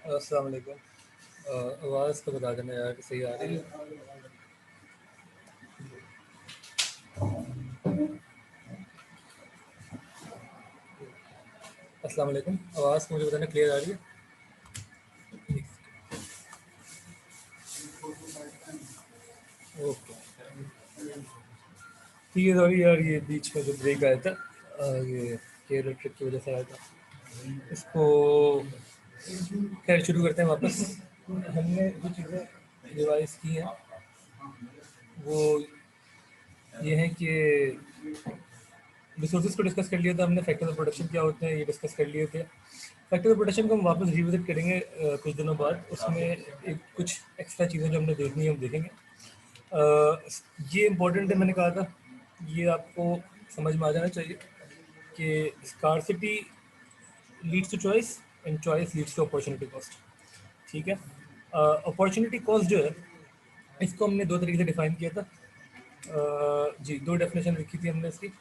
अस्सलाम वालेकुम। आवाज़ तो बता देना यार कि सही आ रही है। अस्सलाम वालेकुम। आवाज़ मुझे बताना क्लियर आ रही है? ओके। ठीक है, सॉरी यार, ये बीच में जो ब्रेक आया था, ये केयर ट्रिप की वजह से आया था। इसको खैर शुरू करते हैं वापस। हमने जो चीज़ें रिवाइज की हैं वो ये है कि रिसोर्सेज को डिस्कस कर लिया था हमने, फैक्टर्स ऑफ प्रोडक्शन क्या होते हैं ये डिस्कस कर लिए थे। फैक्टर्स ऑफ प्रोडक्शन को हम वापस रिविजिट करेंगे कुछ दिनों बाद। उसमें एक कुछ एक्स्ट्रा चीज़ें जो हमने देखनी है हम देखेंगे। ये इम्पोर्टेंट है, मैंने कहा था, ये आपको समझ में आ जाना चाहिए कि scarcity leads to choice and choice leads to opportunity cost. ठीक है। अपॉर्चुनिटी कॉस्ट जो है, इसको हमने दो तरीके से डिफाइन किया था। जी, दो डेफिनेशन लिखी थी हमने इसकी।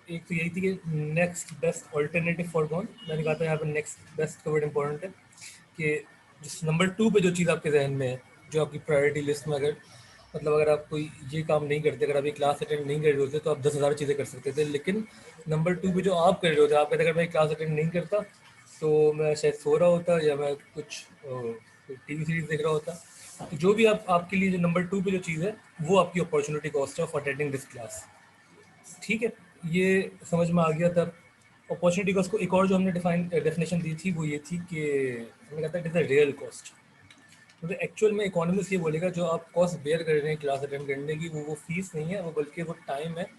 एक तो यही थी कि next best alternative for gone. मैंने कहा था यहाँ पर नेक्स्ट बेस्ट का वर्ड इंपॉर्टेंट है कि जिस नंबर टू पे जो चीज़ आपके जहन में है, जो आपकी प्रायोरिटी लिस्ट में, अगर मतलब अगर आप कोई ये काम नहीं करते, अगर आप ये क्लास अटेंड नहीं कर रहे होते तो आप 10,000 चीज़ें कर सकते थे। लेकिन नंबर टू पे जो आप कर रहे होते, आप कहते अगर मैं क्लास अटेंड नहीं करता तो मैं शायद सो रहा होता या मैं कुछ टीवी सीरीज देख रहा होता। तो जो भी आप आपके लिए जो नंबर टू पे जो चीज़ है वो आपकी अपॉर्चुनिटी कॉस्ट है ऑफ अटेंडिंग दिस क्लास। ठीक है, ये समझ में आ गया तब। अपॉर्चुनिटी कॉस्ट को एक और जो हमने डिफाइन डेफिनेशन दी थी वो ये थी कि हमने कहा था it is a real cost. मतलब एक्चुअल में इकोनॉमिक्स ये बोलेगा जो आप कॉस्ट बेयर कर रहे हैं क्लास अटेंड करने की, वो फीस नहीं है, वो बल्कि वो टाइम है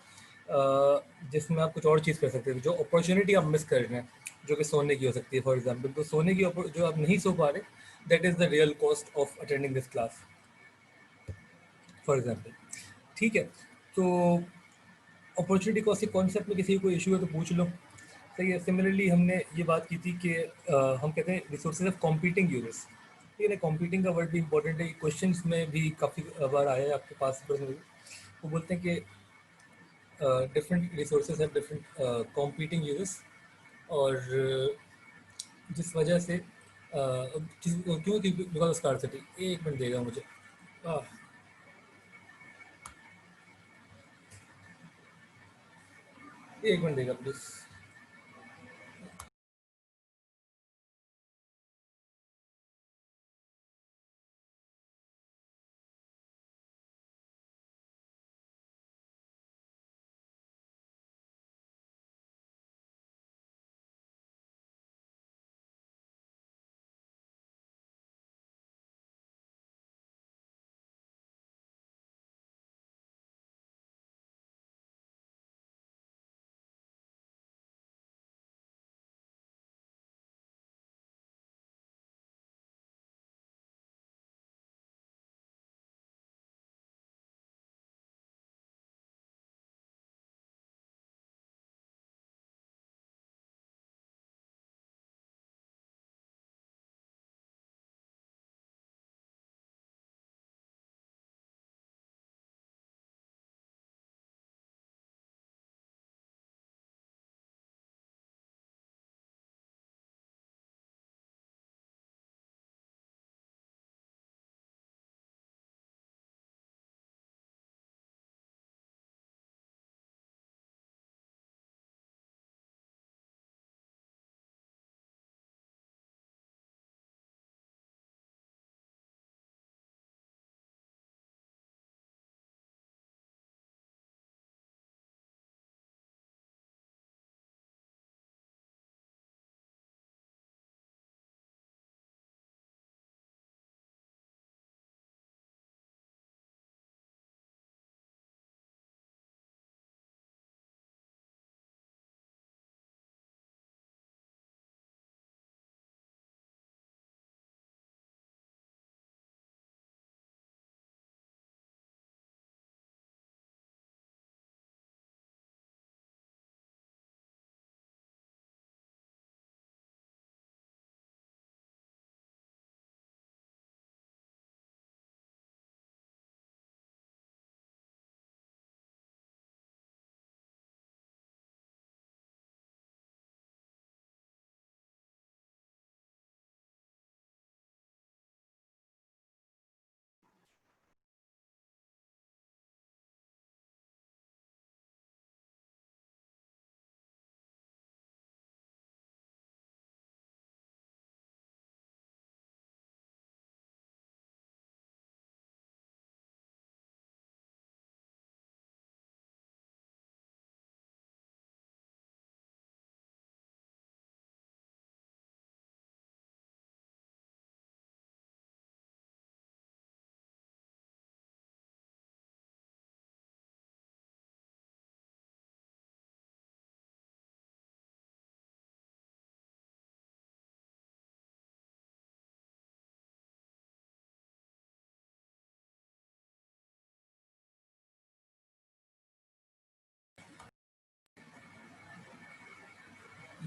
जिसमें आप कुछ और चीज़ कर सकते थे। जो अपॉर्चुनिटी आप मिस कर रहे हैं, जो कि सोने की हो सकती है फॉर एग्जांपल, तो सोने की जो आप नहीं सो पा रहे, that is the real cost of attending this class for example. ठीक है। तो अपॉर्चुनिटी कॉस्ट के कॉन्सेप्ट में किसी को इशू है तो पूछ लो। सही है। सिमिलरली हमने ये बात की थी कि हम कहते हैं रिसोर्सेज ऑफ कॉम्पीटिंग यूजर्स। ठीक है, कॉम्पीटिंग का वर्ड भी इंपॉर्टेंट है। क्वेश्चन में भी काफ़ी बार आया है आपके पास प्रश्न में भी। वो बोलते हैं कि different resources have different competing users. और जिस वजह से क्यों थी, बिकॉज स्कार्सिटी। एक मिनट देगा मुझे। आह, एक मिनट देगा प्लीज़।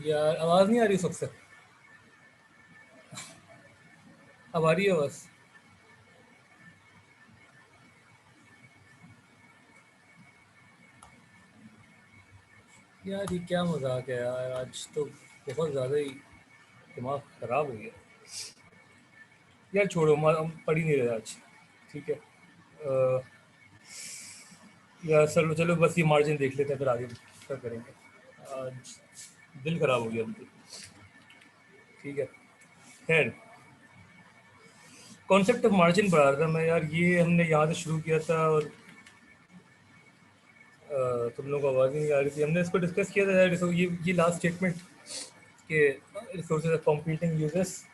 यार आवाज़ नहीं आ रही सबसे? अब आ रही है आवाज़? यार ये क्या मजाक है यार, आज तो बहुत ज़्यादा ही दिमाग ख़राब हो गया। यार छोड़ो, हम पढ़ ही नहीं रहे आज। ठीक है। यार चलो चलो, बस ये मार्जिन देख लेते हैं, फिर आगे क्या करेंगे। आज दिल ख़राब हो गया बिल्कुल। ठीक है। खैर, कॉन्सेप्ट ऑफ मार्जिन पढ़ा रहा था मैं यार। ये हमने यहाँ से शुरू किया था और तुम लोगों को आवाज़ ही नहीं आ रही थी। हमने इसको डिस्कस किया था यार। ये लास्ट स्टेटमेंट के resources are competing users.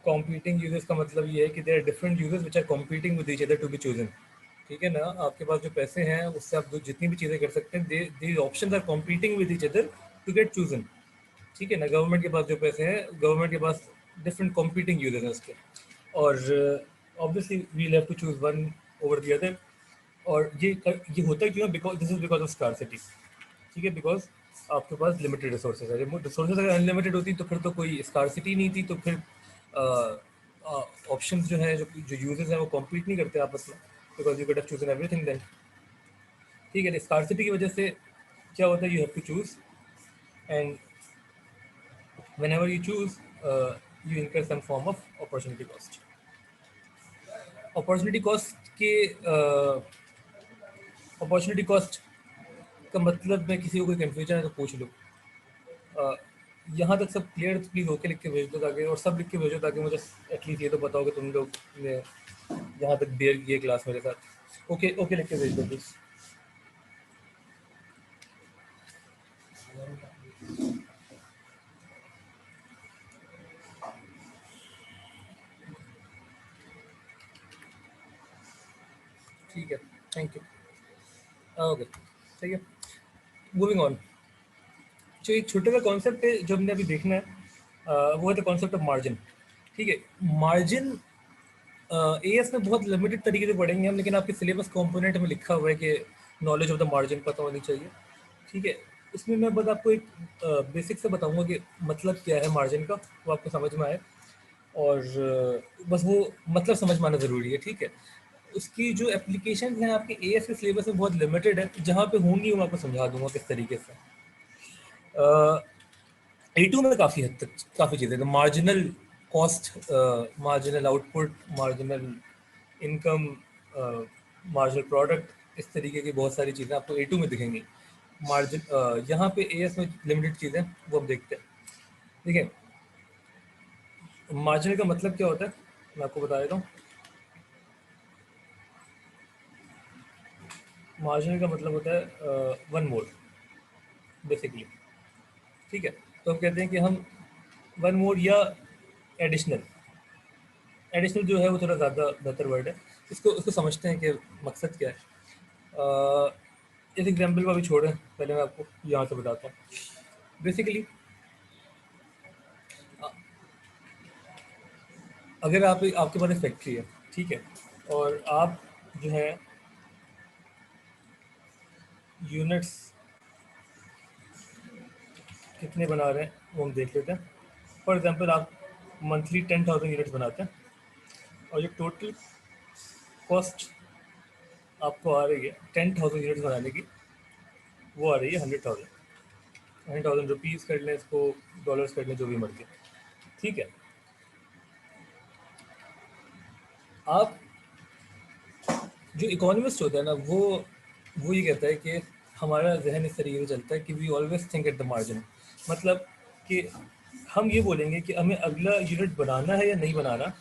Competing users का मतलब ये है कि there are different users which are competing with each other to be chosen. ठीक है ना? आपके पास जो पैसे हैं उससे आप जितनी भी चीज़ें कर सकते हैं, they options are competing with each other to get chosen. ठीक है ना? गवर्नमेंट के पास जो पैसे हैं, गवर्नमेंट के पास डिफरेंट कॉम्पीटिंग यूजर्स हैं उसके, और obviously we have to choose one over the other. और ये होता है क्यों? Because this is because of scarcity. ठीक है, बिकॉज आपके पास लिमिटेड रिसोर्सेज है। जब रिसोर्सेज अगर अनलिमिटेड होती तो फिर तो कोई स्कार्सिटी नहीं थी, तो फिर ऑप्शंस जो है, जो यूजर्स हैं वो कॉम्पीट नहीं करते आपस में, because you could have chosen everything then. ठीक है, स्कार्सिटी की वजह से क्या होता है, you have to choose, and whenever you choose, you incur some form of opportunity cost. Opportunity cost के अपॉर्चुनिटी कॉस्ट का मतलब, मैं किसी को कोई कन्फ्यूजन है तो पूछ लो। uh, यहाँ तक सब क्लियर? प्लीज़ ओके लिख के भेज दो, ताकि, और सब लिख के भेजो, ताकि मुझे एटलीस्ट ये तो बताओ कि तुम लोग ने यहाँ तक देर की है क्लास मेरे साथ। ओके ओके लिख के भेज दो प्लीज़। ठीक है, थैंक यू। ओके, ठीक है। Moving on. जो एक छोटे का कॉन्सेप्ट है जो हमने अभी देखना है, वो है द कॉन्सेप्ट ऑफ मार्जिन। ठीक है, मार्जिन एएस में बहुत लिमिटेड तरीके से पढ़ेंगे हम, लेकिन आपके सिलेबस कंपोनेंट में लिखा हुआ है कि नॉलेज ऑफ द मार्जिन पता होनी चाहिए। ठीक है, इसमें मैं बस आपको एक बेसिक से बताऊंगा कि मतलब क्या है मार्जिन का, वो आपको समझ में आए, और बस वो मतलब समझ में आना ज़रूरी है। ठीक है, उसकी जो एप्लीकेशन है आपके एएस के सिलेबस में बहुत लिमिटेड है, जहाँ पे होंगी मैं आपको समझा दूंगा किस तरीके से। A2 में काफ़ी हद तक काफ़ी चीज़ें, तो marginal cost, marginal output, marginal income, marginal product, इस तरीके की बहुत सारी चीज़ें आपको A2 में दिखेंगी। मार्जिन यहाँ पे AS में लिमिटेड चीज़ें वो हम देखते हैं। देखिए, मार्जिनल का मतलब क्या होता है मैं आपको बता देता हूँ। मार्जिनल का मतलब होता है वन मोर, बेसिकली। ठीक है, तो हम कहते हैं कि हम वन मोर या एडिशनल। एडिशनल जो है वो थोड़ा ज़्यादा बेहतर वर्ड है। इसको उसको समझते हैं कि मकसद क्या है। इस एग्जांपल को अभी छोड़ें, पहले मैं आपको यहाँ से बताता हूँ। बेसिकली, अगर आप आपके पास एक फैक्ट्री है, ठीक है, और आप जो है यूनिट्स कितने बना रहे हैं वो हम देख लेते हैं। फॉर एग्जांपल, आप मंथली 10,000 यूनिट्स बनाते हैं, और जो टोटल कॉस्ट आपको आ रही है 10,000 यूनिट्स बनाने की, वो आ रही है 100,000 रुपीज़ कर लें इसको, डॉलर्स कर लें, जो भी मर्जी। ठीक है, आप जो इकोनॉमिस्ट होता है ना, वो ये कहता है कि हमारा जहन इस तरीके से चलता है कि we always think at the margin. मतलब कि हम ये बोलेंगे कि हमें अगला यूनिट बनाना है या नहीं बनाना।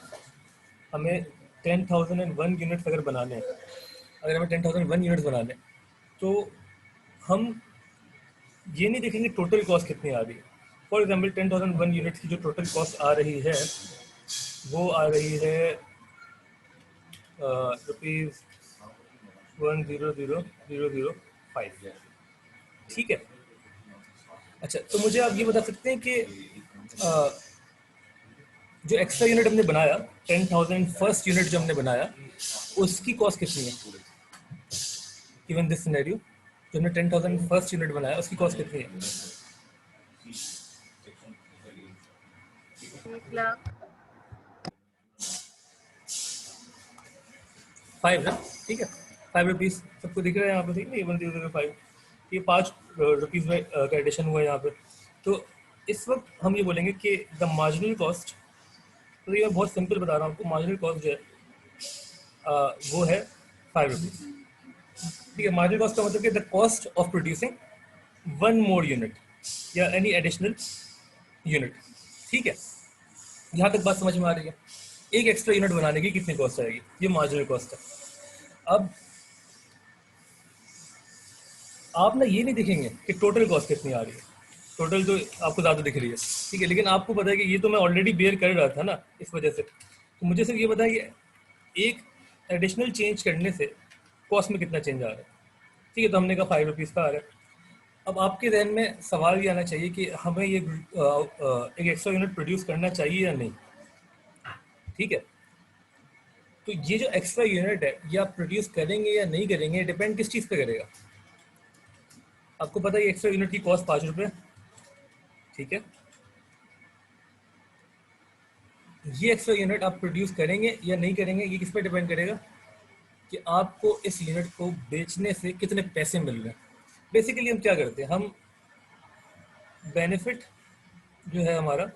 हमें 10,001 यूनिट्स अगर बनाने हैं, अगर हमें 10,001 यूनिट्स बनाने हैं, तो हम ये नहीं देखेंगे टोटल कॉस्ट कितनी आ रही है। फॉर एग्जाम्पल, 10,001 यूनिट्स की जो टोटल कॉस्ट आ रही है, वो आ रही है रुपीज़ 100,005। ठीक है। अच्छा, तो मुझे आप ये बता सकते हैं कि जो एक्स्ट्रा यूनिट हमने बनाया, 10,000 फर्स्ट यूनिट जो हमने बनाया, उसकी कॉस्ट कितनी है? इवन दिस सिनेरियो, जो हमने 10,000 फर्स्ट यूनिट बनाया, उसकी कॉस्ट कितनी है? लाख 5 है, ठीक है, 5 रुपीज़ सबको दिख रहा है यहाँ पे, ठीक है, ये 1 0 0 5, ये 5 रुपीज़ में का एडिशन हुआ है यहाँ पे। तो इस वक्त हम ये बोलेंगे कि द मार्जिनल कॉस्ट, तो ये मैं बहुत सिंपल बता रहा हूँ आपको, मार्जिनल कॉस्ट जो है वो है 5 रुपीज़, ठीक है। मार्जिनल कॉस्ट का मतलब कि the cost of producing one more unit या एनी एडिशनल यूनिट, ठीक है। यहाँ तक बात समझ में आ रही है? एक एक्स्ट्रा यूनिट बनाने की कितनी कॉस्ट आएगी, ये मार्जिनल कॉस्ट है। अब आप ना ये नहीं दिखेंगे कि टोटल कॉस्ट कितनी आ रही है, टोटल तो आपको ज़्यादा दिख रही है, ठीक है, लेकिन आपको पता है कि ये तो मैं ऑलरेडी बेयर कर रहा था ना इस वजह से, तो मुझे सिर्फ ये पता है कि एक एडिशनल चेंज करने से कॉस्ट में कितना चेंज आ रहा है, ठीक है। तो हमने कहा 5 रुपीज़ का आ रहा है। अब आपके जहन में सवाल ये आना चाहिए कि हमें ये एक एक्स्ट्रा यूनिट प्रोड्यूस करना चाहिए या नहीं, ठीक है। तो ये जो एक्स्ट्रा यूनिट है ये आप प्रोड्यूस करेंगे या नहीं करेंगे, डिपेंड किस चीज़ पे करेगा। आपको पता है एक्स्ट्रा यूनिट की कॉस्ट 5 रुपये, ठीक है। ये एक्स्ट्रा यूनिट आप प्रोड्यूस करेंगे या नहीं करेंगे, ये किस पे डिपेंड करेगा कि आपको इस यूनिट को बेचने से कितने पैसे मिल रहे हैं। बेसिकली हम क्या करते हैं, हम बेनिफिट जो है हमारा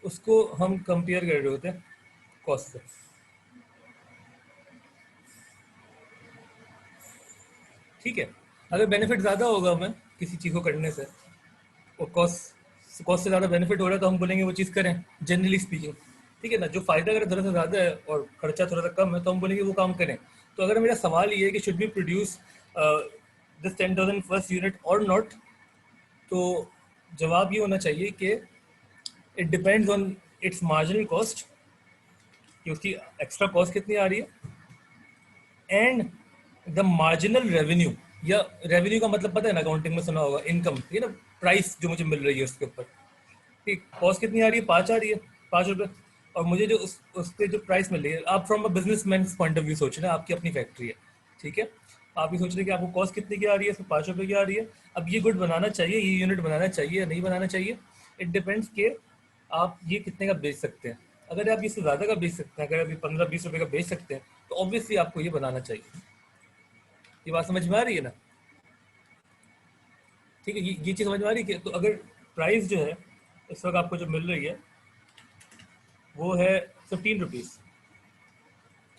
उसको हम कंपेयर कर रहे होते हैं कॉस्ट से, ठीक है। अगर बेनिफिट ज़्यादा होगा हमें किसी चीज़ को करने से और कॉस्ट से ज़्यादा बेनिफिट हो रहा है तो हम बोलेंगे वो चीज़ करें, जनरली स्पीकिंग, ठीक है ना। जो फ़ायदा अगर थोड़ा सा ज़्यादा है और खर्चा थोड़ा सा कम है तो हम बोलेंगे वो काम करें। तो अगर मेरा सवाल ये है कि should be produce this 10,000 first unit और नॉट, तो जवाब ये होना चाहिए कि it depends on it's marginal cost, कि उसकी एक्स्ट्रा कॉस्ट कितनी आ रही है, एंड द मार्जिनल रेवेन्यू, या रेवेन्यू का मतलब पता है ना, अकाउंटिंग में सुना होगा, इनकम, ये ना प्राइस जो मुझे मिल रही है उसके ऊपर, ठीक। कॉस्ट कितनी आ रही है, 5 आ रही है, 5 रुपये, और मुझे जो उस पर जो प्राइस मिल रही है, आप from a business man point of view सोच रहे हैं, आपकी अपनी फैक्ट्री है, ठीक है। आप ये सोच रहे हैं कि आपको कॉस्ट कितनी की आ रही है, सिर्फ 5 रुपये की आ रही है। अब ये गुड बनाना चाहिए, ये यूनिट बनाना चाहिए या नहीं बनाना चाहिए, इट डिपेंड्स कि आप ये कितने का बेच सकते हैं। अगर आप इससे ज़्यादा का बेच सकते हैं, अगर आप ये 15-20 रुपये का बेच सकते हैं, तो ऑब्वियसली आपको ये बनाना चाहिए। ये बात समझ में आ रही है ना, ठीक है। ये चीज़ समझ में आ रही है कि तो अगर प्राइस जो है इस वक्त आपको जो मिल रही है वो है 15 रुपीज़,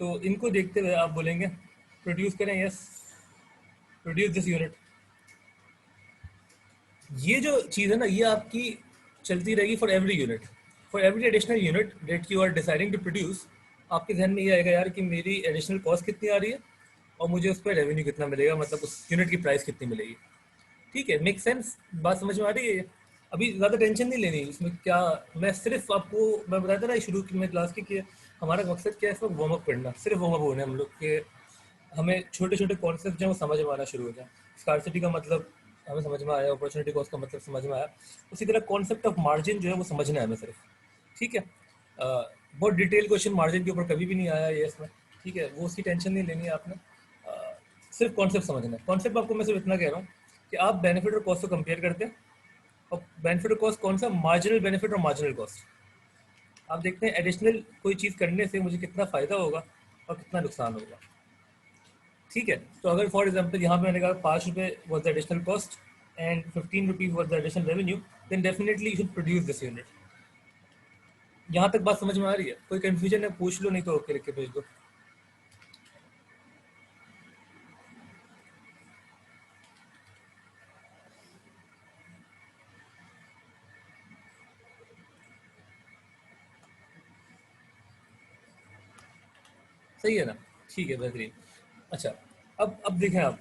तो इनको देखते हुए आप बोलेंगे प्रोड्यूस करें, यस, प्रोड्यूस दिस यूनिट। ये जो चीज़ है ना ये आपकी चलती रहेगी for every unit, for every additional unit that you are deciding to produce. आपके ध्यान में ये आएगा यार कि मेरी एडिशनल कॉस्ट कितनी आ रही है और मुझे उस पर रेवेन्यू कितना मिलेगा, मतलब उस यूनिट की प्राइस कितनी मिलेगी, ठीक है। मेक सेंस, बात समझ में आ रही है? अभी ज़्यादा टेंशन नहीं लेनी इसमें क्या, मैं सिर्फ आपको मैं बताता रहा शुरू में क्लास की कि हमारा मकसद क्या है, इस वक्त वार्म अप करना, सिर्फ वार्म अप होना है हम लोग के, हमें छोटे छोटे कॉन्सेप्ट जो है वो समझ में आना शुरू हो जाए। स्कार्सिटी का मतलब हमें समझ में आया, अपॉर्चुनिटी कॉस्ट का मतलब समझ में आया, उसी तरह कॉन्सेप्ट ऑफ मार्जिन जो है वो समझना है हमें सिर्फ, ठीक है। बहुत डिटेल क्वेश्चन मार्जिन के ऊपर कभी भी नहीं आया ये इसमें, ठीक है, वो उसकी टेंशन नहीं लेनी है आपने, सिर्फ कॉन्सेप्ट समझना है। कॉन्सेप्ट आपको मैं सिर्फ इतना कह रहा हूँ कि आप बेनिफिट और कॉस्ट को कंपेयर करते हैं, और बेनिफिट और कॉस्ट कौन सा, मार्जिनल बेनिफिट और मार्जिनल कॉस्ट। आप देखते हैं एडिशनल कोई चीज़ करने से मुझे कितना फ़ायदा होगा और कितना नुकसान होगा, ठीक है। तो अगर फॉर एग्जाम्पल यहाँ पे मैंने कहा 5 रुपये was the additional cost and 15 rupees was the additional revenue, then definitely you should produce this unit. यहाँ तक बात समझ में आ रही है? कोई कन्फ्यूजन है पूछ लो, नहीं तो ओके लिख के भेज दो। सही है ना, ठीक है, बेहतरीन। अच्छा, अब देखें आप,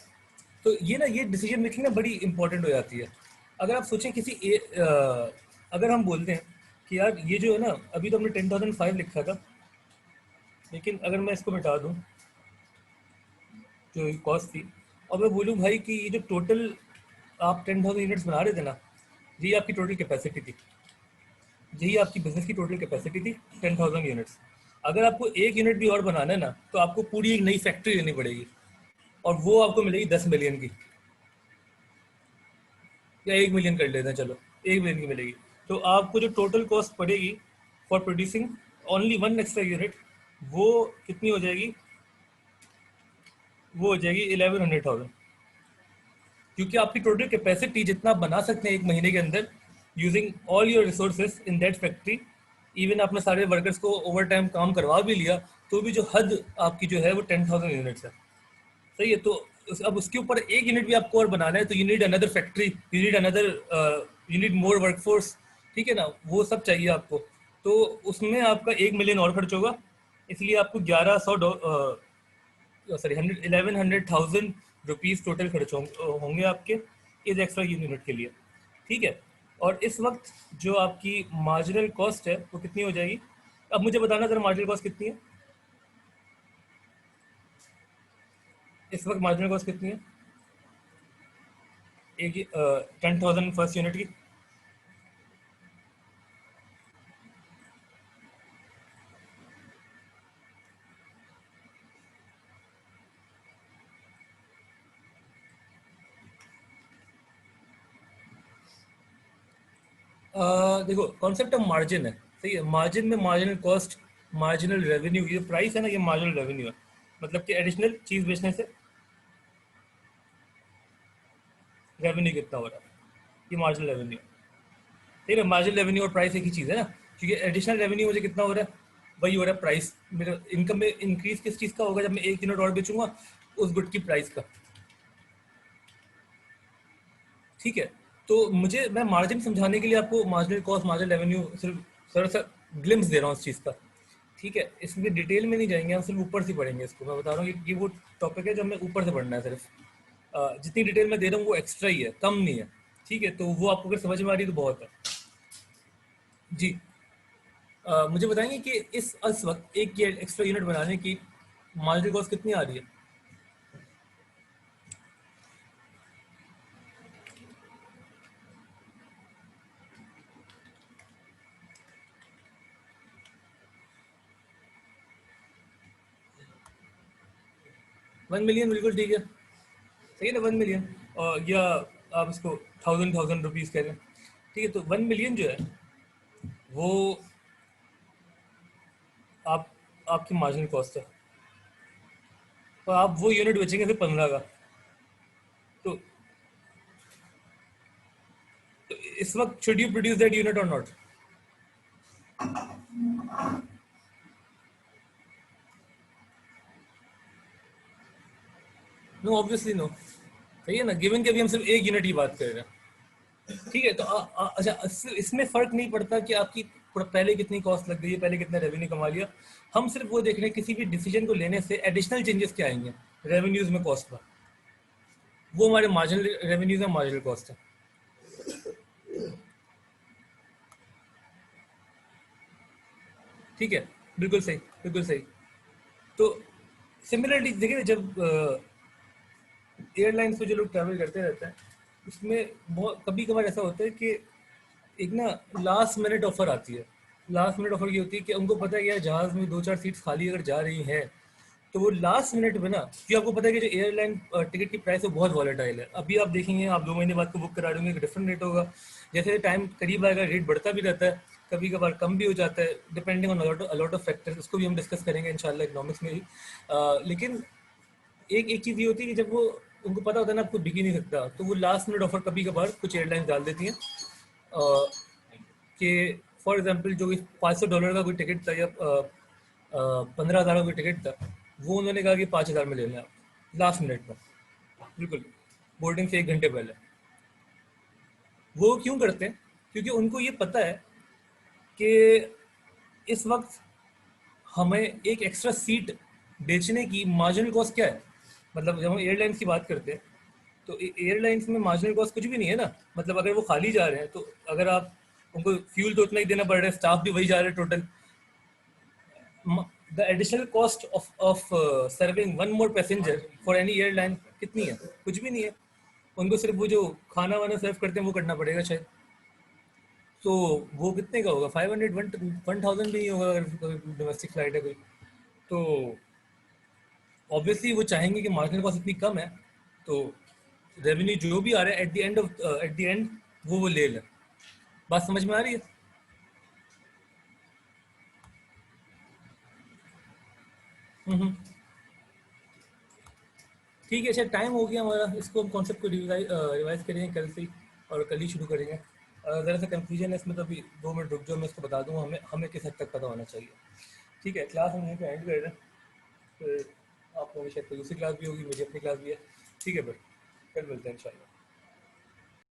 तो ये ना ये डिसीजन मेकिंग ना बड़ी इंपॉर्टेंट हो जाती है। अगर आप सोचें अगर हम बोलते हैं कि यार ये जो है ना, अभी तो हमने 10,005 लिखा था, लेकिन अगर मैं इसको मिटा दूं जो कॉस्ट थी, और मैं बोलूं भाई कि ये जो टोटल आप 10,000 यूनिट्स बना रहे थे ना, ये आपकी टोटल कैपेसिटी थी, यही आपकी बिजनेस की टोटल कैपेसिटी थी 10,000 यूनिट्स। अगर आपको एक यूनिट भी और बनाना है ना तो आपको पूरी एक नई फैक्ट्री लेनी पड़ेगी, और वो आपको मिलेगी 10 मिलियन की, या 1 मिलियन कर लेते हैं, चलो 1 मिलियन की मिलेगी। तो आपको जो टोटल कॉस्ट पड़ेगी for producing only one extra unit, वो कितनी हो जाएगी? वो हो जाएगी 1100,000, क्योंकि आपकी टोटल कैपेसिटी जितना आप बना सकते हैं एक महीने के अंदर using all your resources in that factory, even आपने सारे वर्कर्स को ओवर टाइम काम करवा भी लिया, तो भी जो हद आपकी जो है वो 10,000 यूनिट्स है। सही है। तो अब उसके ऊपर एक यूनिट भी आपको और बनाना है, तो you need another factory, you need another, you need more workforce, ठीक है ना, वो सब चाहिए आपको। तो उसमें आपका 1 मिलियन और खर्च होगा, इसलिए आपको 1100, सॉरी 1100,000 रुपीज़ टोटल खर्च होंगे आपके इस एक्स्ट्रा यूनिट के लिए, ठीक है। और इस वक्त जो आपकी मार्जिनल कॉस्ट है वो कितनी हो जाएगी? अब मुझे बताना जरा मार्जिनल कॉस्ट कितनी है इस वक्त? मार्जिनल कॉस्ट कितनी है एक 10,000 फर्स्ट यूनिट की? देखो कॉन्सेप्ट ऑफ मार्जिन है, सही है। मार्जिन में मार्जिनल कॉस्ट, मार्जिनल रेवेन्यू, ये प्राइस है ना, ये मार्जिनल रेवेन्यू है। मतलब कि एडिशनल चीज़ बेचने से रेवेन्यू कितना हो रहा है, ये मार्जिनल रेवेन्यू। ठीक है, मार्जिनल रेवेन्यू और प्राइस एक ही चीज़ है ना, क्योंकि एडिशनल रेवेन्यू मुझे कितना हो रहा है, वही हो रहा है प्राइस। मेरा इनकम में इंक्रीज किस चीज़ का होगा? जब मैं एक यूनिट और बेचूंगा उस गुड की प्राइस का, ठीक है। तो मुझे, मैं मार्जिन समझाने के लिए आपको मार्जिनल कॉस्ट, मार्जिनल रेवेन्यू सिर्फ थोड़ा सा ग्लिम्स दे रहा हूँ उस चीज़ का, ठीक है। इसमें डिटेल में नहीं जाएंगे, हम सिर्फ ऊपर से पढ़ेंगे इसको। मैं बता रहा हूँ कि वो टॉपिक है जो हमें ऊपर से पढ़ना है सिर्फ। जितनी डिटेल मैं दे रहा हूँ वो एक्स्ट्रा ही है, कम नहीं है, ठीक है। तो वो आपको अगर समझ में आ रही है तो बहुत है। जी। मुझे बताएंगे कि इस वक्त एक ये एक्स्ट्रा यूनिट बनाने की मार्जिनल कॉस्ट कितनी आ रही है? 1 मिलियन, बिल्कुल ठीक है, सही है ना, 1 मिलियन। और या आप इसको थाउजेंड थाउजेंड रुपीज़ कह रहे हैं, ठीक है। तो 1 मिलियन जो है वो आप आपकी मार्जिनल कॉस्ट है। तो आप वो यूनिट बेचेंगे फिर 15 का। तो, तो इस वक्त should you produce that unit और नॉट? नो, ऑब्वियसली नो, सही है ना, गिवन कि अभी हम सिर्फ एक यूनिट की बात कर रहे हैं, ठीक है। तो अच्छा, इसमें फर्क नहीं पड़ता कि आपकी पहले कितनी कॉस्ट लग गई है, पहले कितना रेवेन्यू कमा लिया। हम सिर्फ वो देख रहे हैं किसी भी डिसीजन को लेने से एडिशनल चेंजेस क्या आएंगे रेवेन्यूज में, कॉस्ट में। वो हमारे मार्जिनल रेवेन्यूज है, मार्जिनल कॉस्ट है, ठीक है। बिल्कुल सही, बिल्कुल सही। तो सिमिलरली देखिए, जब एयरलाइंस पे जो लोग ट्रैवल करते रहते हैं, उसमें बहुत कभी कभार ऐसा होता है कि एक ना लास्ट मिनट ऑफर आती है। लास्ट मिनट ऑफर की होती है कि उनको पता है कि यार जहाज़ में दो चार सीट्स खाली अगर जा रही हैं, तो वो लास्ट मिनट में ना, क्योंकि आपको पता है कि जो एयरलाइन टिकट की प्राइस है वो बहुत वॉलेटाइल है। अभी आप देखेंगे, आप 2 महीने बाद को बुक करा रहे होंगे, डिफरेंट रेट होगा। जैसे टाइम करीब आएगा रेट बढ़ता भी रहता है, कभी कभार कम भी हो जाता है, depending on a lot of factors. उसको भी हम डिस्कस करेंगे इंशाल्लाह इकोनॉमिक्स में ही। लेकिन एक एक चीज़ ये होती है कि जब वो, उनको पता होता है ना आपको बिक ही नहीं सकता, तो वो लास्ट मिनट ऑफर कभी कभार कुछ एयरलाइंस डाल देती हैं, कि फॉर एग्जांपल जो $500 का कोई टिकट था, या 15,000 का कोई टिकट था, वो उन्होंने कहा कि 5,000 में ले लें आप लास्ट मिनट में, बिल्कुल बोर्डिंग से 1 घंटे पहले। वो क्यों करते हैं? क्योंकि उनको ये पता है कि इस वक्त हमें एक एक्स्ट्रा सीट बेचने की मार्जिनल कॉस्ट क्या है। मतलब जब हम एयरलाइंस की बात करते हैं, तो एयरलाइंस में मार्जिनल कॉस्ट कुछ भी नहीं है ना। मतलब अगर वो खाली जा रहे हैं, तो अगर आप उनको फ्यूल तो उतना ही देना पड़ रहा है, स्टाफ भी वही जा रहे हैं total, the additional cost of serving one more passenger for any airline कितनी है? कुछ भी नहीं है। उनको सिर्फ वो जो खाना वाना सर्व करते हैं वो करना पड़ेगा शायद। तो वो कितने का होगा? 500, 1,000 भी नहीं होगा अगर डोमेस्टिक फ्लाइट है कोई। तो ऑब्वियसली वो चाहेंगे कि मार्जिनल कॉस्ट इतनी कम है, तो रेवेन्यू जो भी आ रहा है एट द एंड वो ले लें। बात समझ में आ रही है? हम्म। ठीक है, अच्छा टाइम हो गया हमारा, इसको हम कॉन्सेप्ट को रिवाइज करेंगे कल से ही, और कल ही शुरू करेंगे। ज़रा सा कंफ्यूजन है इसमें, तो अभी 2 मिनट रुक जाओ, मैं इसको बता दूंगा हमें हमें किस हद तक पता होना चाहिए। ठीक है, क्लास हम यहीं पे एंड कर रहे हैं। फिर आप लोगों की शायद कोई दूसरी क्लास भी होगी, मुझे अपनी क्लास भी है। ठीक है, फिर कल मिलते हैं इंशाल्लाह।